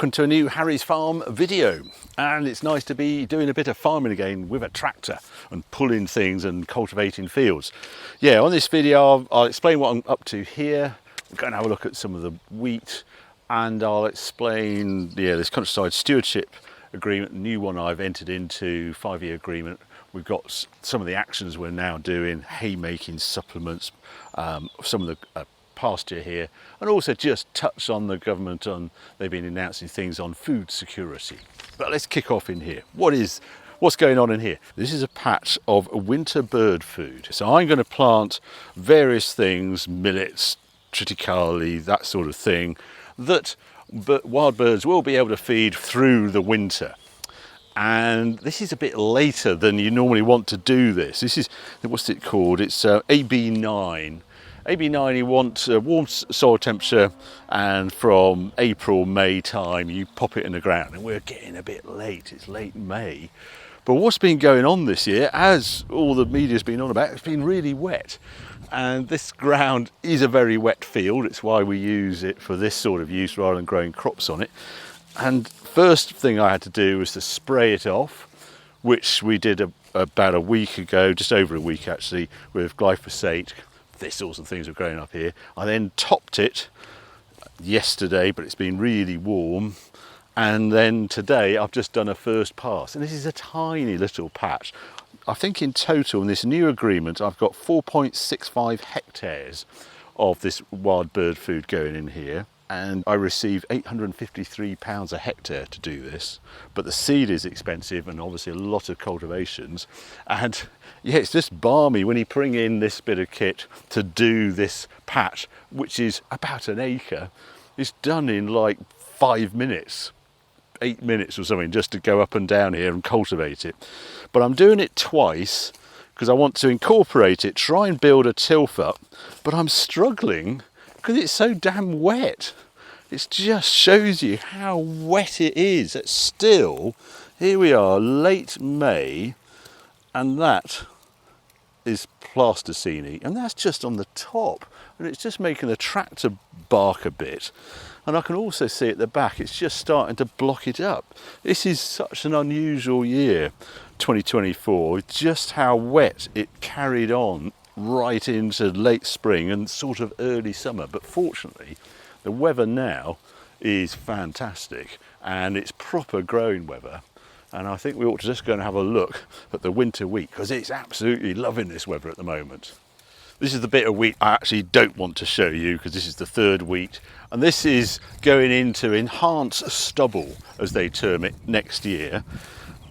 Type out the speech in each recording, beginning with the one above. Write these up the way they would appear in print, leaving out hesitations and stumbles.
welcome to a new Harry's Farm video, and it's nice to be doing a bit of farming again with a tractor and pulling things and cultivating fields. Yeah, on this video I'll explain what I'm up to here. We're going to have a look at some of the wheat, and I'll explain this Countryside Stewardship agreement, the new one I've entered into, 5-year agreement. We've got some of the actions we're now doing, haymaking, supplements, some of the pasture here, and also just touch on the government they've been announcing things on food security. But let's kick off in here. What's going on in here? This is a patch of winter bird food. So I'm going to plant various things, millets, triticale, that sort of thing, that wild birds will be able to feed through the winter. And this is a bit later than you normally want to do this. This is, what's it called? It's AB9. AB9, you want warm soil temperature, and from April, May time, you pop it in the ground. And we're getting a bit late, it's late May. But what's been going on this year, as all the media's been on about, it's been really wet. And this ground is a very wet field. It's why we use it for this sort of use rather than growing crops on it. And first thing I had to do was to spray it off, which we did about a week ago, just over a week actually, with glyphosate. Thistles and things were growing up here. I then topped it yesterday, but it's been really warm. And then today I've just done a first pass. And this is a tiny little patch. I think in total in this new agreement, I've got 4.65 hectares of this wild bird food going in here. And I receive £853 a hectare to do this, but the seed is expensive and obviously a lot of cultivations. And yeah, it's just balmy when you bring in this bit of kit to do this patch, which is about an acre. It's done in like 5 minutes, 8 minutes or something, just to go up and down here and cultivate it. But I'm doing it twice because I want to incorporate it, try and build a tilth up, but I'm struggling because it's so damn wet. It just shows you how wet it is. It's still, here we are, late May, and that is plasticine, and that's just on the top, and it's just making the tractor bark a bit. And I can also see at the back, it's just starting to block it up. This is such an unusual year, 2024, just how wet it carried on right into late spring and sort of early summer. But fortunately the weather now is fantastic and it's proper growing weather, and I think we ought to just go and have a look at the winter wheat because it's absolutely loving this weather at the moment. This is the bit of wheat I actually don't want to show you because this is the third wheat, and this is going into enhanced stubble as they term it next year,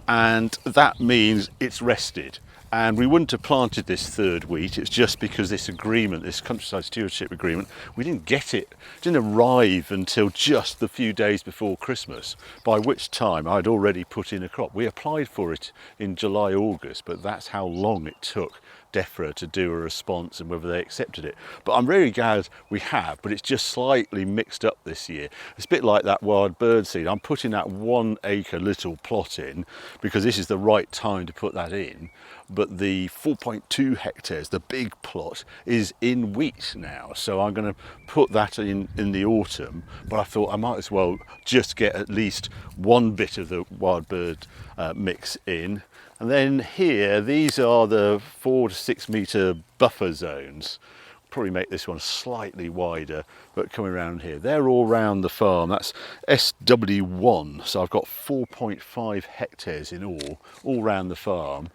and that means it's rested. And we wouldn't have planted this third wheat. It's just because this agreement, this Countryside Stewardship agreement, we didn't get it. It didn't arrive until just the few days before Christmas, by which time I'd already put in a crop. We applied for it in July, August, but that's how long it took DEFRA to do a response and whether they accepted it. But I'm really glad we have, but it's just slightly mixed up this year. It's a bit like that wild bird seed. I'm putting that 1 acre little plot in because this is the right time to put that in. But the 4.2 hectares, the big plot, is in wheat now. So I'm going to put that in the autumn. But I thought I might as well just get at least one bit of the wild bird mix in. And then here, these are the 4 to 6 metre buffer zones. Probably make this one slightly wider, but coming around here. They're all around the farm. That's SW1. So I've got 4.5 hectares in all around the farm.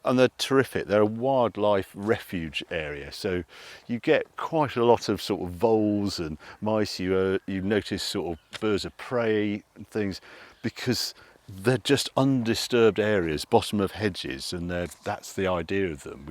And they're terrific. They're a wildlife refuge area, so you get quite a lot of sort of voles and mice. You notice sort of birds of prey and things because they're just undisturbed areas, bottom of hedges, and that's the idea of them.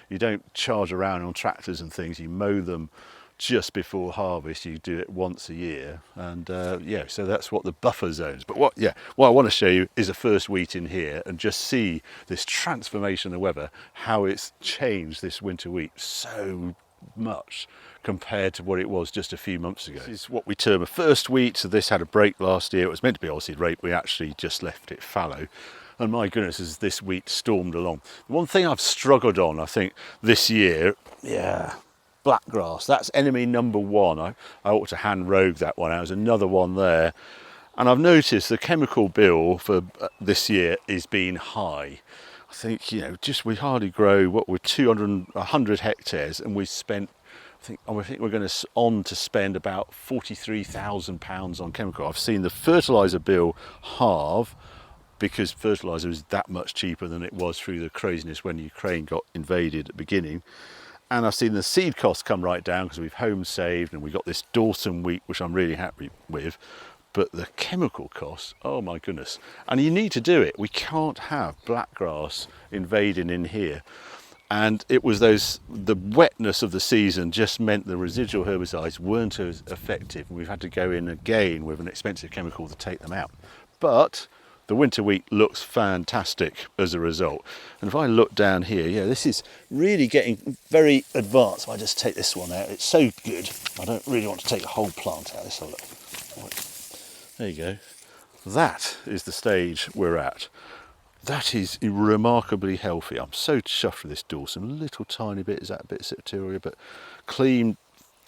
You don't charge around on tractors and things. You mow them just before harvest. You do it once a year, and yeah, so that's what the buffer zones. But what I want to show you is the first wheat in here, and just see this transformation of the weather, how it's changed this winter wheat so much compared to what it was just a few months ago. This is what we term a first wheat. So this had a break last year. It was meant to be oilseed rape. We actually just left it fallow. And my goodness, as this wheat stormed along. The one thing I've struggled on, I think, this year, blackgrass. That's enemy number one. I ought to hand rogue that one out. There's another one there. And I've noticed the chemical bill for this year is being high. I think, you know, just we hardly grow what we're 100 hectares, and we spent, I think we're going to spend about £43,000 on chemical. I've seen the fertiliser bill halve, because fertiliser is that much cheaper than it was through the craziness when Ukraine got invaded at the beginning. And I've seen the seed costs come right down because we've home saved, and we got this Dawson wheat, which I'm really happy with. But the chemical costs, oh my goodness. And you need to do it. We can't have blackgrass invading in here. And it was the wetness of the season just meant the residual herbicides weren't as effective. We've had to go in again with an expensive chemical to take them out. But the winter wheat looks fantastic as a result. And if I look down here, yeah, this is really getting very advanced. If I just take this one out, it's so good. I don't really want to take the whole plant out. Let's have a look. There you go. That is the stage we're at. That is remarkably healthy. I'm so chuffed with this Dawson. A little tiny bit, is that a bit of septoria, but clean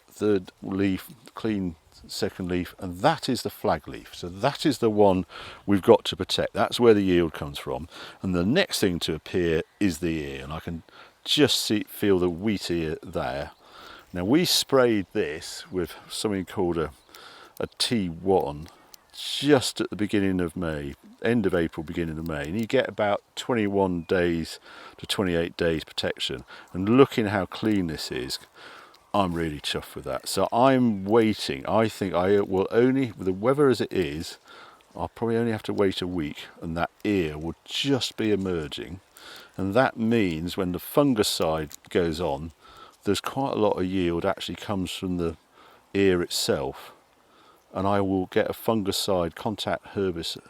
third leaf, clean second leaf, and that is the flag leaf. So that is the one we've got to protect. That's where the yield comes from. And the next thing to appear is the ear, and I can just feel the wheat ear there. Now, we sprayed this with something called a T1 just at the beginning of May, end of April, beginning of May, and you get about 21 days to 28 days protection. And looking how clean this is, I'm really chuffed with that. So I'm waiting. I think I will only, with the weather as it is, I'll probably only have to wait a week, and that ear will just be emerging. And that means when the fungicide goes on, there's quite a lot of yield actually comes from the ear itself. And I will get a fungicide, contact herbicide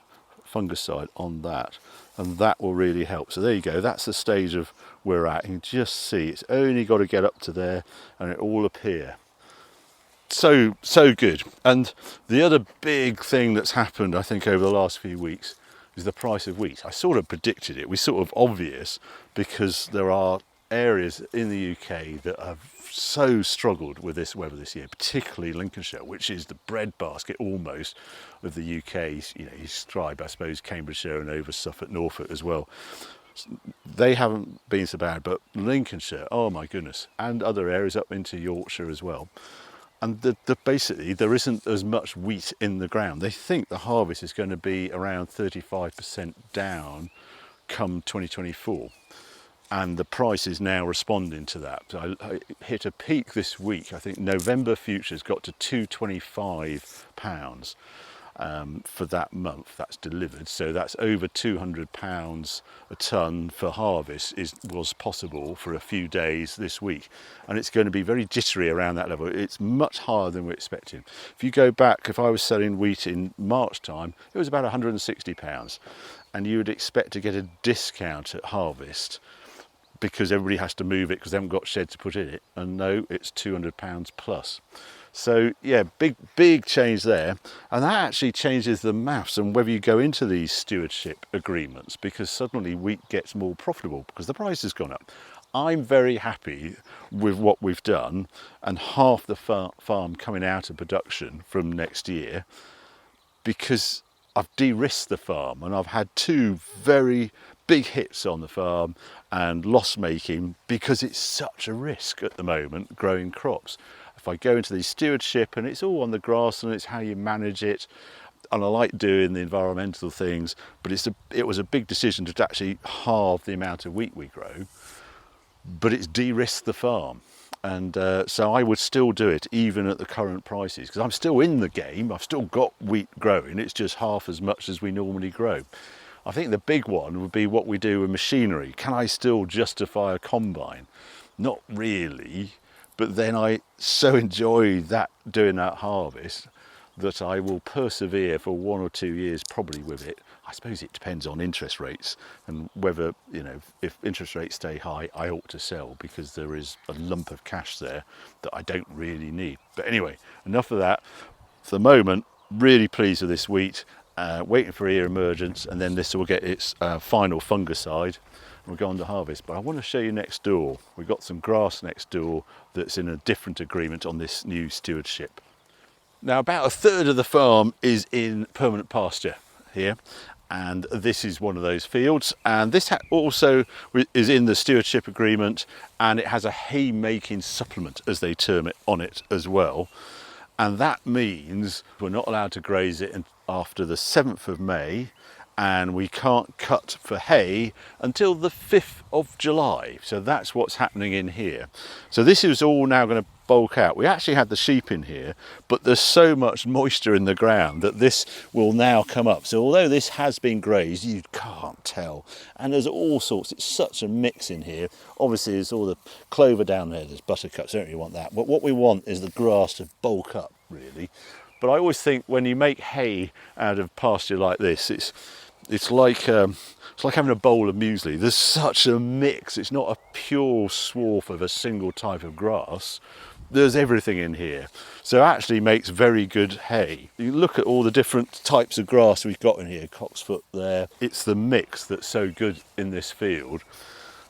fungicide on that, and that will really help. So there you go, that's the stage of we're at. You can just see it's only got to get up to there and it all appear. So good. And the other big thing that's happened, I think, over the last few weeks is the price of wheat. I sort of predicted it. It was sort of obvious because there are areas in the UK that have so struggled with this weather this year, particularly Lincolnshire, which is the breadbasket almost of the UK's, you know, you scribe, I suppose, Cambridgeshire and over Suffolk, Norfolk as well. They haven't been so bad, but Lincolnshire, oh my goodness, and other areas up into Yorkshire as well. And basically there isn't as much wheat in the ground. They think the harvest is going to be around 35% down come 2024. And the price is now responding to that. So I hit a peak this week. I think November futures got to £225 for that month. That's delivered. So that's over £200 a tonne for harvest was possible for a few days this week. And it's going to be very jittery around that level. It's much higher than we're expecting. If you go back, if I was selling wheat in March time, it was about £160. And you would expect to get a discount at harvest, because everybody has to move it because they haven't got shed to put in it. And no, it's £200 plus. So yeah, big change there. And that actually changes the maths and whether you go into these stewardship agreements, because suddenly wheat gets more profitable because the price has gone up. I'm very happy with what we've done, and half the farm coming out of production from next year, because I've de-risked the farm and I've had two very big hits on the farm and loss making, because it's such a risk at the moment growing crops. If I go into the stewardship, and it's all on the grass and it's how you manage it, and I like doing the environmental things, but it was a big decision to actually halve the amount of wheat we grow, but it's de-risked the farm. And so I would still do it even at the current prices, because I'm still in the game. I've still got wheat growing, it's just half as much as we normally grow. I think the big one would be what we do with machinery. Can I still justify a combine? Not really, but then I so enjoy doing that harvest that I will persevere for 1 or 2 years probably with it. I suppose it depends on interest rates and whether, you know, if interest rates stay high, I ought to sell, because there is a lump of cash there that I don't really need. But anyway, enough of that. For the moment, really pleased with this wheat. Waiting for ear emergence, and then this will get its final fungicide and we'll go on to harvest. But I want to show you next door. We've got some grass next door that's in a different agreement on this new stewardship. Now about a third of the farm is in permanent pasture here, and this is one of those fields, and this also is in the stewardship agreement, and it has a haymaking supplement, as they term it, on it as well. And that means we're not allowed to graze it after the 7th of May, and we can't cut for hay until the 5th of July. So that's what's happening in here. So this is all now going to bulk out. We actually had the sheep in here, but there's so much moisture in the ground that this will now come up. So although this has been grazed, you can't tell. And there's all sorts, it's such a mix in here. Obviously there's all the clover down there, there's buttercups, don't really want that. But what we want is the grass to bulk up, really. But I always think when you make hay out of pasture like this, it's like having a bowl of muesli. There's such a mix. It's not a pure swath of a single type of grass. There's everything in here. So it actually makes very good hay. You look at all the different types of grass we've got in here, cocksfoot there. It's the mix that's so good in this field.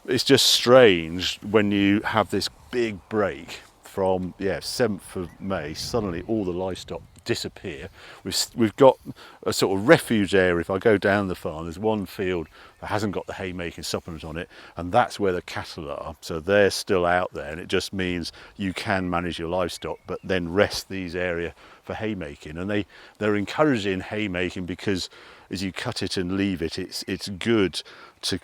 It's just strange when you have this big break from 7th of May, suddenly all the livestock disappear. We've got a sort of refuge area. If I go down the farm, there's one field that hasn't got the haymaking supplement on it, and that's where the cattle are. So they're still out there, and it just means you can manage your livestock, but then rest these area for haymaking. And they're encouraging haymaking because as you cut it and leave it, it's good to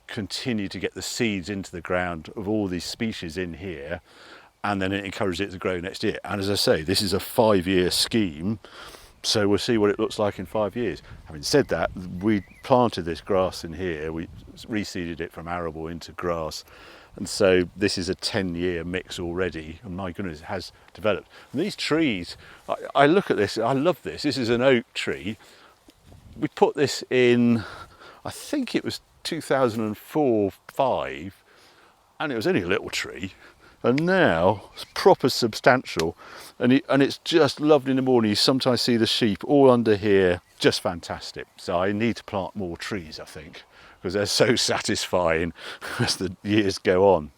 continue to get the seeds into the ground of all these species in here, and then it encourages it to grow next year. And as I say, this is a 5-year scheme, so we'll see what it looks like in 5 years. Having said that, we planted this grass in here, we reseeded it from arable into grass, and so this is a 10-year mix already, and my goodness, it has developed. And these trees, I look at this, I love this. This is an oak tree. We put this in, I think it was 2004-5, and it was only a little tree. And now it's proper substantial, and it's just lovely in the morning. You sometimes see the sheep all under here, just fantastic. So I need to plant more trees, I think, because they're so satisfying as the years go on.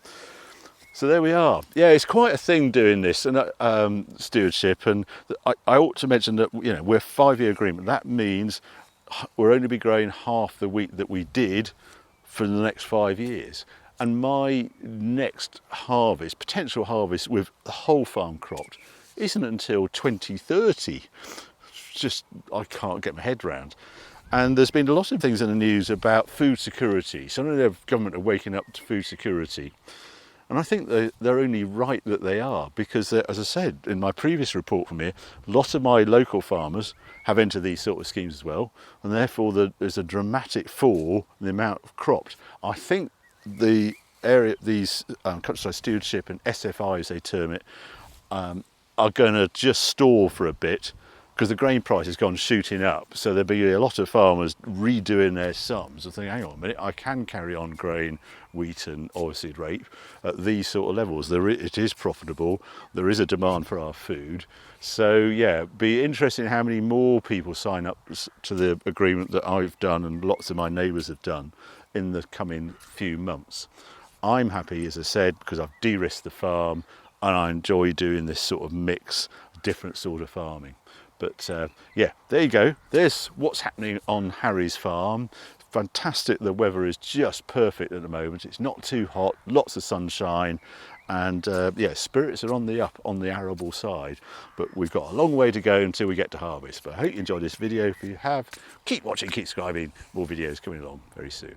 So there we are. Yeah, it's quite a thing doing this and stewardship. And I ought to mention that we're 5-year agreement. That means we're only be growing half the wheat that we did for the next 5 years. And my next harvest, potential harvest with the whole farm cropped, isn't until 2030. Just, I can't get my head round. And there's been a lot of things in the news about food security. Some of the government are waking up to food security. And I think they're only right that they are, because as I said in my previous report from here, lots of my local farmers have entered these sort of schemes as well. And therefore there's a dramatic fall in the amount of cropped. I think the area, these Countryside Stewardship and SFI as they term it, are going to just stall for a bit because the grain price has gone shooting up. So there'll be a lot of farmers redoing their sums and thinking, hang on a minute, I can carry on growing wheat and oilseed rape at these sort of levels. It is profitable, there is a demand for our food. So yeah, be interesting how many more people sign up to the agreement that I've done and lots of my neighbours have done in the coming few months. I'm happy, as I said, because I've de-risked the farm and I enjoy doing this sort of mix, different sort of farming. But yeah, there you go. There's what's happening on Harry's farm. Fantastic, the weather is just perfect at the moment. It's not too hot, lots of sunshine, and yeah, spirits are on the up on the arable side. But we've got a long way to go until we get to harvest. But I hope you enjoyed this video. If you have, keep watching, keep subscribing. More videos coming along very soon.